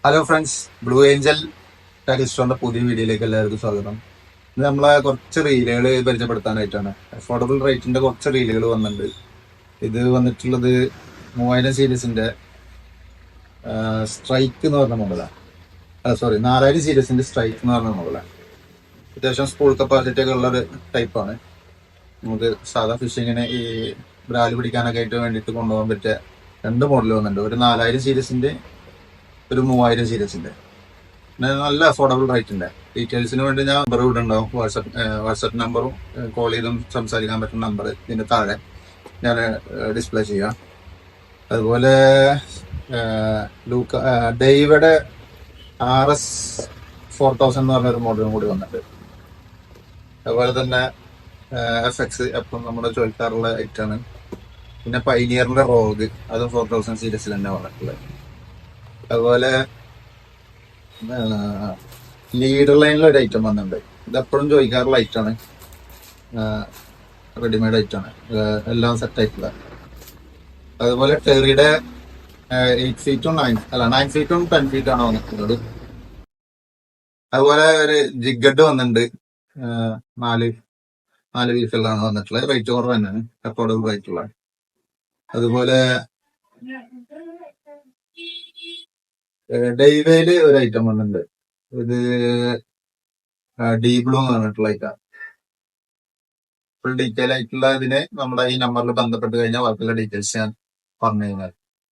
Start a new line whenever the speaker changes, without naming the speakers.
Hello friends, blue Angel ടെലിസ്റ്റോറിന്റെ പുതിയ വീഡിയോയിലേക്ക് എല്ലാവർക്കും സ്വാഗതം. ഇത് നമ്മളെ കുറച്ച് റീലുകൾ പരിചയപ്പെടുത്താനായിട്ടാണ്. അഫോർഡബിൾ റേറ്റിന്റെ കുറച്ച് റീലുകൾ വന്നിട്ടുണ്ട്. ഇത് വന്നിട്ടുള്ളത് 3000 സീരീസിന്റെ സ്ട്രൈക്ക് എന്ന് പറഞ്ഞ മോഡലാണ്. സോറി, 4000 സീരീസിന്റെ സ്ട്രൈക്ക് എന്ന് പറഞ്ഞ മോഡലാണ്. അത്യാവശ്യം സ്കൂൾ കപ്പാസിറ്റി ഒക്കെ ഉള്ള ഒരു ടൈപ്പാണ്. നമുക്ക് സാധാ ഫിഷിങ്ങിന് ഈ ബ്രാല് പിടിക്കാനൊക്കെ ആയിട്ട് വേണ്ടിയിട്ട് കൊണ്ടുപോകാൻ പറ്റിയ രണ്ട് മോഡൽ വന്നിട്ടുണ്ട്. ഒരു 4000 സീരീസിന്റെ, ഒരു 3000 സീരീസിന്റെ. നല്ല അഫോർഡബിൾ റേറ്റിന്റെ. ഡീറ്റെയിൽസിന് വേണ്ടി ഞാൻ നമ്പർ ഇവിടെ ഉണ്ടാവും. വാട്സപ്പ് നമ്പറും കോൾ ചെയ്തും സംസാരിക്കാൻ പറ്റുന്ന നമ്പർ ഇതിന്റെ താഴെ ഞാൻ ഡിസ്പ്ലേ ചെയ്യാം. അതുപോലെ ഡെയ്വയുടെ RS4000 എന്ന് പറഞ്ഞൊരു മോഡലും കൂടി വന്നിട്ടുണ്ട്. അതുപോലെ തന്നെ FX എപ്പം നമ്മുടെ ചോദിക്കാറുള്ള ഐറ്റാണ്. പിന്നെ പൈനിയറിന്റെ റോഗ്, അതും 4000 സീരീസിൽ തന്നെ വന്നിട്ടുള്ളത്. അതുപോലെ ലീഡർ ലൈനിൽ ഒരു ഐറ്റം വന്നിട്ടുണ്ട്. ഇത് എപ്പോഴും ചോദിക്കാറുള്ള ഐറ്റാണ്. റെഡിമെയ്ഡ് ഐറ്റാണ്, എല്ലാം സെറ്റ് ആയിട്ടുള്ള. അതുപോലെ ടെറിയുടെ 8 ഫീറ്റും 9 ഫീറ്റും 10 ഫീറ്റും ആണ് വന്നിട്ടുള്ളത്. അതുപോലെ ഒരു ജിഗഡ് വന്നിട്ടുണ്ട്. നാല് പീസുകളാണ് വന്നിട്ടുള്ളത്. റേറ്റ് കുറവ് തന്നെയാണ്, അഫോർഡബിൾ ആയിട്ടുള്ള. അതുപോലെ ഡെയ്വേല് ഒരു ഐറ്റം വന്നിട്ടുണ്ട്. ഇത് ഡീ ബ്ലൂ എന്ന് പറഞ്ഞിട്ടുള്ള ഐറ്റം. ഫുൾ ഡീറ്റെയിൽ ആയിട്ടുള്ള ഇതിന് നമ്മുടെ ഈ നമ്പറിൽ ബന്ധപ്പെട്ട് കഴിഞ്ഞാൽ ബാക്കിയുള്ള ഡീറ്റെയിൽസ് ഞാൻ പറഞ്ഞു കഴിഞ്ഞാൽ.